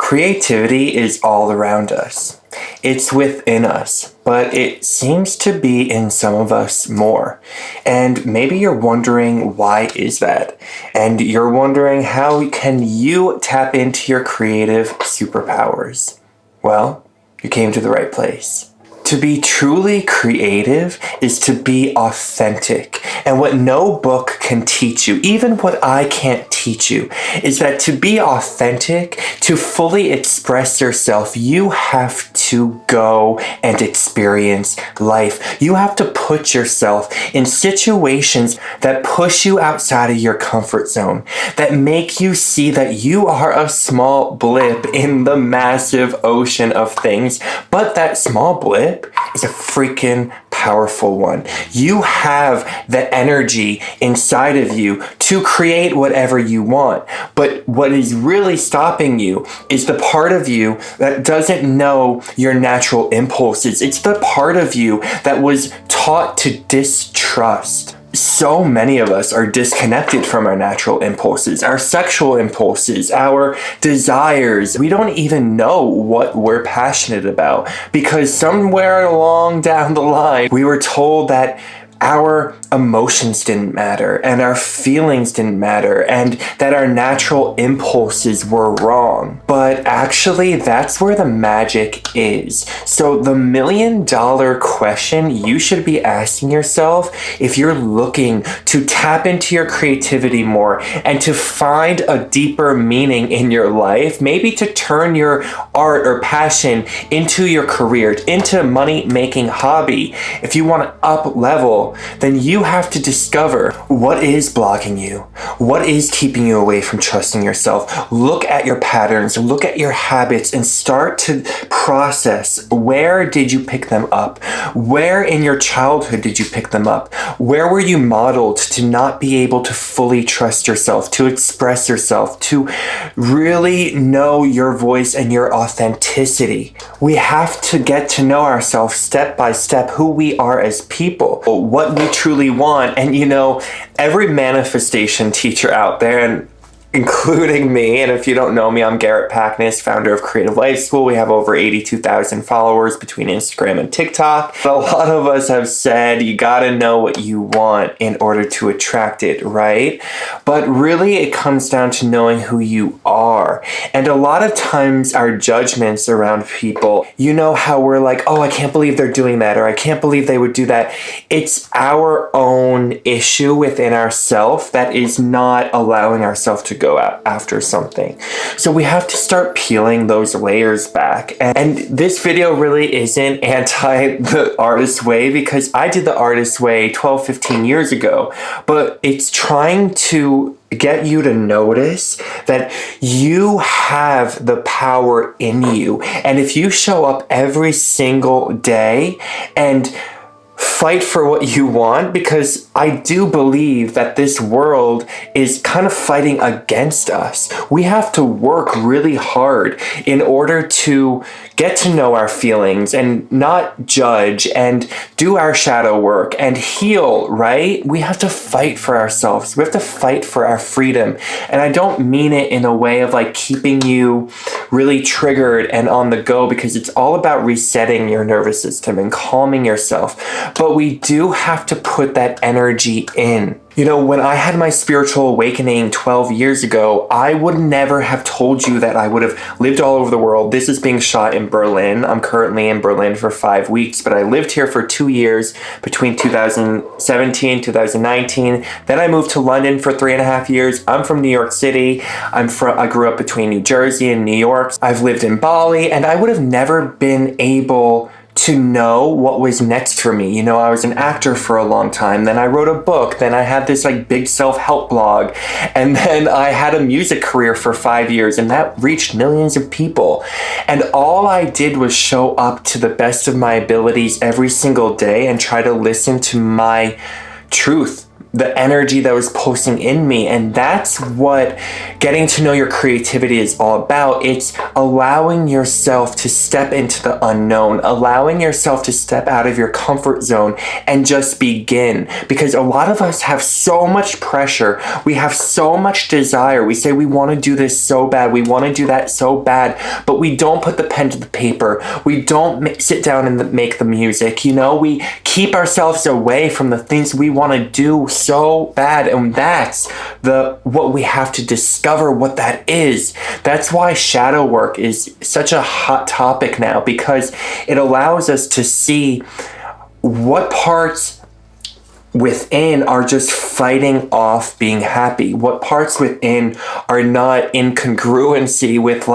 Creativity is all around us. It's within us, but it seems to be in some of us more. And maybe you're wondering, why is that? And you're wondering, how can you tap into your creative superpowers? Well, you came to the right place. To be truly creative is to be authentic. And what no book can teach you, even what I can't teach you, is that to be authentic, to fully express yourself, you have to go and experience life. You have to put yourself in situations that push you outside of your comfort zone, that make you see that you are a small blip in the massive ocean of things, but that small blip is a freaking powerful one. You have the energy inside of you to create whatever you want. But what is really stopping you is the part of you that doesn't know your natural impulses. It's the part of you that was taught to distrust. So many of us are disconnected from our natural impulses, our sexual impulses, our desires. We don't even know what we're passionate about because somewhere along down the line, we were told that our emotions didn't matter and our feelings didn't matter and that our natural impulses were wrong. But actually, that's where the magic is. So the $1 million question you should be asking yourself, if you're looking to tap into your creativity more and to find a deeper meaning in your life, maybe to turn your art or passion into your career, into a money-making hobby, if you want to up level, then you have to discover what is blocking you, what is keeping you away from trusting yourself. Look at your patterns, look at your habits, and start to process, where did you pick them up? Where in your childhood did you pick them up? Where were you modeled to not be able to fully trust yourself, to express yourself, to really know your voice and your authenticity? We have to get to know ourselves step by step, who we are as people, what we truly want. And every manifestation teacher out there, and including me, and if you don't know me, I'm Garrett Paknis, founder of Creative Life School. We have over 82,000 followers between Instagram and TikTok. A lot of us have said you gotta know what you want in order to attract it, right? But really, it comes down to knowing who you are. And a lot of times our judgments around people, how we're like, oh, I can't believe they're doing that, or I can't believe they would do that. It's our own issue within ourselves that is not allowing ourselves to go out after something. So we have to start peeling those layers back. And this video really isn't anti the artist way, because I did the artist way 12, 15 years ago, but it's trying to get you to notice that you have the power in you. And if you show up every single day and fight for what you want, because I do believe that this world is kind of fighting against us. We have to work really hard in order to get to know our feelings and not judge and do our shadow work and heal, right? We have to fight for ourselves. We have to fight for our freedom. And I don't mean it in a way of like keeping you really triggered and on the go, because it's all about resetting your nervous system and calming yourself. But we do have to put that energy in. When I had my spiritual awakening 12 years ago, I would never have told you that I would have lived all over the world. This is being shot in Berlin. I'm currently in Berlin for 5 weeks, but I lived here for 2 years between 2017, 2019. Then I moved to London for 3.5 years. I'm from New York City. I grew up between New Jersey and New York. I've lived in Bali, and I would have never been able to know what was next for me. I was an actor for a long time. Then I wrote a book. Then I had this big self-help blog. And then I had a music career for 5 years, and that reached millions of people. And all I did was show up to the best of my abilities every single day and try to listen to my truth, the energy that was pulsing in me. And that's what getting to know your creativity is all about. It's allowing yourself to step into the unknown, allowing yourself to step out of your comfort zone and just begin. Because a lot of us have so much pressure. We have so much desire. We say we want to do this so bad. We want to do that so bad, but we don't put the pen to the paper. We don't sit down and make the music. We keep ourselves away from the things we want to do so bad, and that's what we have to discover what that is. That's why shadow work is such a hot topic now, because it allows us to see what parts within are just fighting off being happy, what parts within are not in congruency with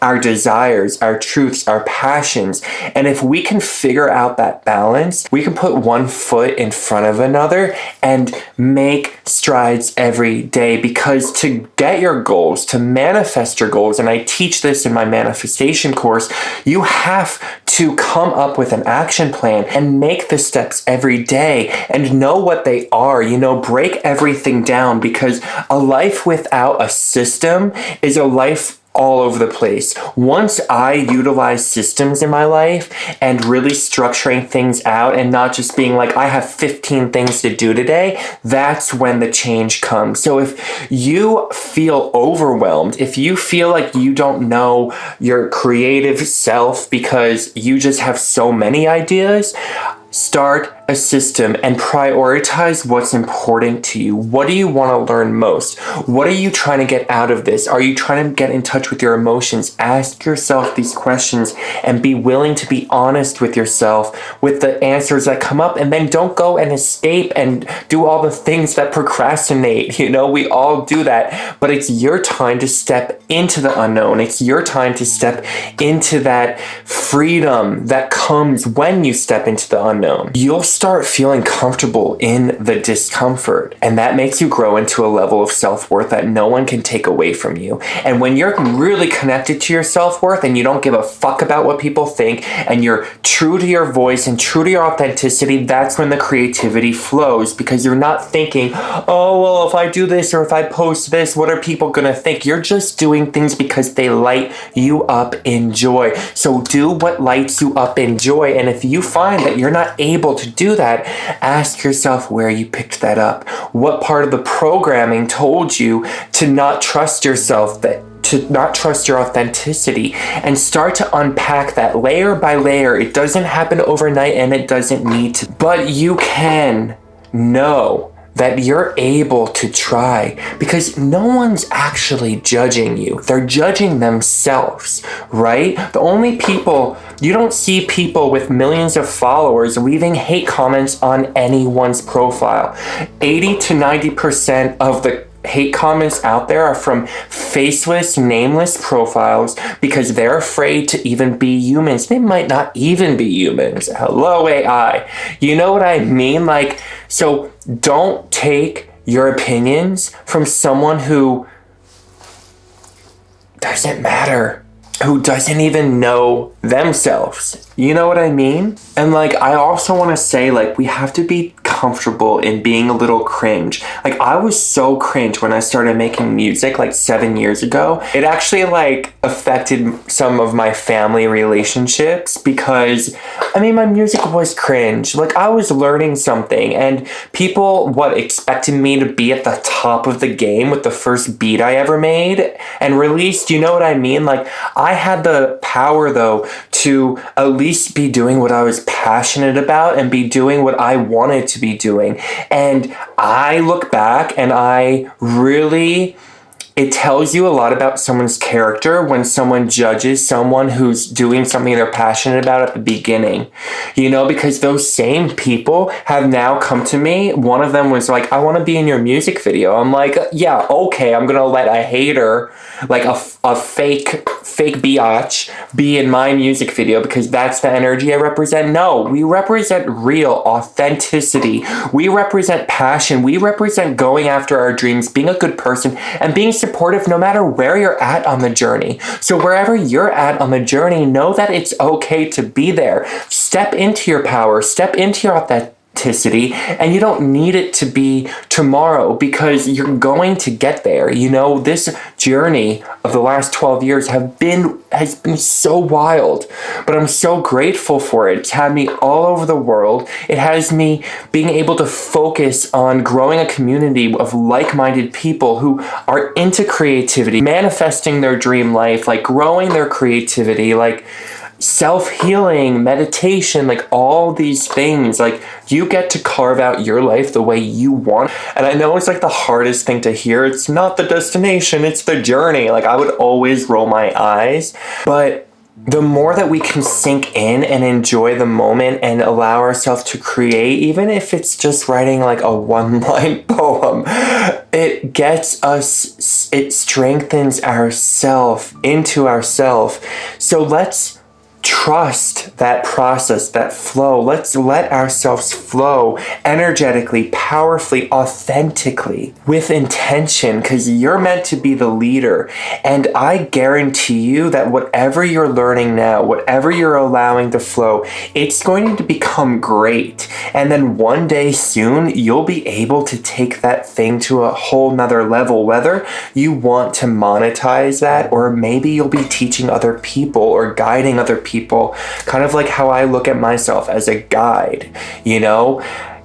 our desires, our truths, our passions. And if we can figure out that balance, we can put one foot in front of another and make strides every day. Because to get your goals, to manifest your goals, and I teach this in my manifestation course, you have to come up with an action plan and make the steps every day and know what they are. Break everything down, because a life without a system is a life all over the place. Once I utilize systems in my life and really structuring things out and not just being like, I have 15 things to do today, that's when the change comes. So if you feel overwhelmed, if you feel like you don't know your creative self because you just have so many ideas, start a system and prioritize what's important to you. What do you want to learn most? What are you trying to get out of this? Are you trying to get in touch with your emotions? Ask yourself these questions and be willing to be honest with yourself with the answers that come up, and then don't go and escape and do all the things that procrastinate. We all do that, but it's your time to step into the unknown. It's your time to step into that freedom that comes when you step into the unknown. You'll start feeling comfortable in the discomfort, and that makes you grow into a level of self-worth that no one can take away from you. And when you're really connected to your self-worth and you don't give a fuck about what people think, and you're true to your voice and true to your authenticity, that's when the creativity flows, because you're not thinking, oh, well, if I do this or if I post this, what are people gonna think? You're just doing things because they light you up in joy. So do what lights you up in joy. And if you find that you're not able to do that, ask yourself where you picked that up. What part of the programming told you to not trust yourself, to not trust your authenticity, and start to unpack that layer by layer. It doesn't happen overnight, and it doesn't need to, but you can know that you're able to try, because no one's actually judging you. They're judging themselves, right? The only people, you don't see people with millions of followers leaving hate comments on anyone's profile. 80 to 90% of the hate comments out there are from faceless, nameless profiles because they're afraid to even be humans. They might not even be humans. Hello, AI. You know what I mean? So don't take your opinions from someone who doesn't matter, who doesn't even know themselves. You know what I mean? And I also want to say, we have to be comfortable in being a little cringe. I was so cringe when I started making music 7 years ago. It actually affected some of my family relationships, because my music was cringe. I was learning something, and people expected me to be at the top of the game with the first beat I ever made and released. You know what I mean? I had the power though to at least be doing what I was passionate about and be doing what I wanted to be doing. And I look back and it tells you a lot about someone's character when someone judges someone who's doing something they're passionate about at the beginning. Because those same people have now come to me. One of them was like, I want to be in your music video. I'm like, yeah, okay, I'm going to let a hater, a fake biatch, be in my music video because that's the energy I represent. No, we represent real authenticity. We represent passion. We represent going after our dreams, being a good person, and being supportive no matter where you're at on the journey. So wherever you're at on the journey, know that it's okay to be there. Step into your power. Step into your and you don't need it to be tomorrow because you're going to get there. This journey of the last 12 years has been so wild, but I'm so grateful for it. It's had me all over the world. It has me being able to focus on growing a community of like-minded people who are into creativity, manifesting their dream life, like growing their creativity, like self-healing, meditation, like all these things. Like, you get to carve out your life the way you want. And I know it's like the hardest thing to hear. It's not the destination, it's the journey. Like, I would always roll my eyes, but the more that we can sink in and enjoy the moment and allow ourselves to create, even if it's just writing like a one-line poem, it gets us, it strengthens ourself into ourself. So let's trust that process, that flow. Let's let ourselves flow energetically, powerfully, authentically, with intention, because you're meant to be the leader. And I guarantee you that whatever you're learning now, whatever you're allowing to flow, it's going to become great. And then one day soon, you'll be able to take that thing to a whole nother level, whether you want to monetize that, or maybe you'll be teaching other people or guiding other people, kind of like how I look at myself as a guide,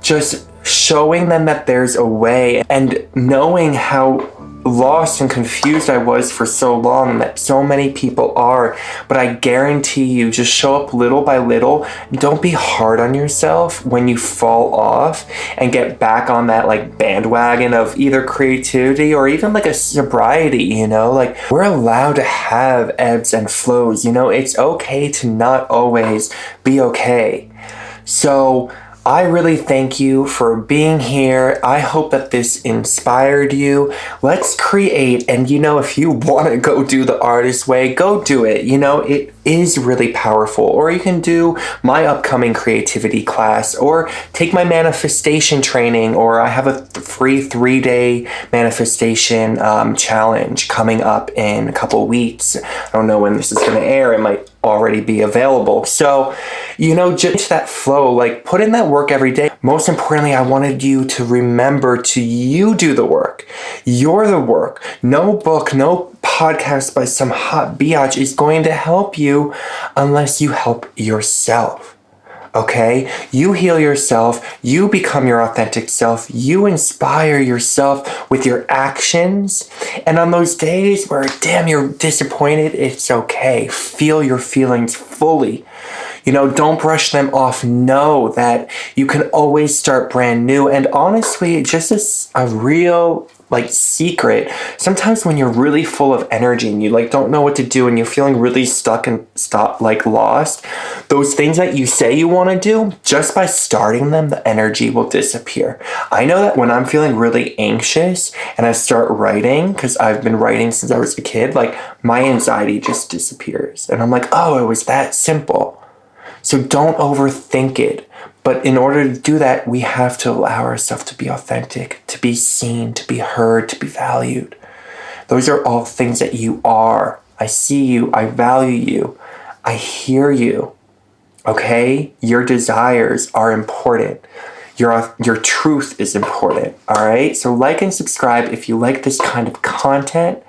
just showing them that there's a way, and knowing how lost and confused I was for so long, and that so many people are. But I guarantee you, just show up little by little. Don't be hard on yourself when you fall off, and get back on that like bandwagon of either creativity or even like a sobriety. Like, we're allowed to have ebbs and flows. It's okay to not always be okay. So I really thank you for being here. I hope that this inspired you. Let's create. And if you want to go do the artist way, go do it. It is really powerful. Or you can do my upcoming creativity class, or take my manifestation training, or I have a free 3-day manifestation challenge coming up in a couple weeks. I don't know when this is going to air. It might already be available. So, just that flow, like put in that work every day. Most importantly, I wanted you to remember you do the work. You're the work. No book, no podcast by some hot biatch is going to help you unless you help yourself. Okay? You heal yourself. You become your authentic self. You inspire yourself with your actions. And on those days where, you're disappointed, it's okay. Feel your feelings fully. Don't brush them off. Know that you can always start brand new. And honestly, just a real secret, sometimes when you're really full of energy and you don't know what to do, and you're feeling really stuck and lost, those things that you say you want to do, just by starting them, the energy will disappear. I know that when I'm feeling really anxious and I start writing, because I've been writing since I was a kid, my anxiety just disappears. And I'm like, oh, it was that simple. So don't overthink it. But in order to do that, we have to allow ourselves to be authentic, to be seen, to be heard, to be valued. Those are all things that you are. I see you. I value you. I hear you. Okay? Your desires are important. Your truth is important. All right? So like and subscribe if you like this kind of content.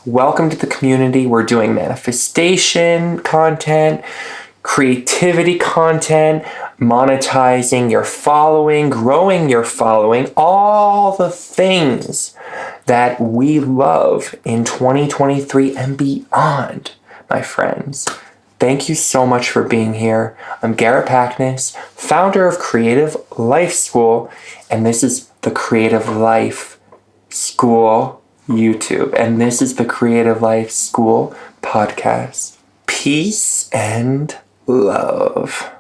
Welcome to the community. We're doing manifestation content, creativity content, monetizing your following, growing your following, all the things that we love in 2023 and beyond, my friends. Thank you so much for being here. I'm Garrett Paknis, founder of Creative Life School, and this is the Creative Life School YouTube, and this is the Creative Life School podcast. Peace and love.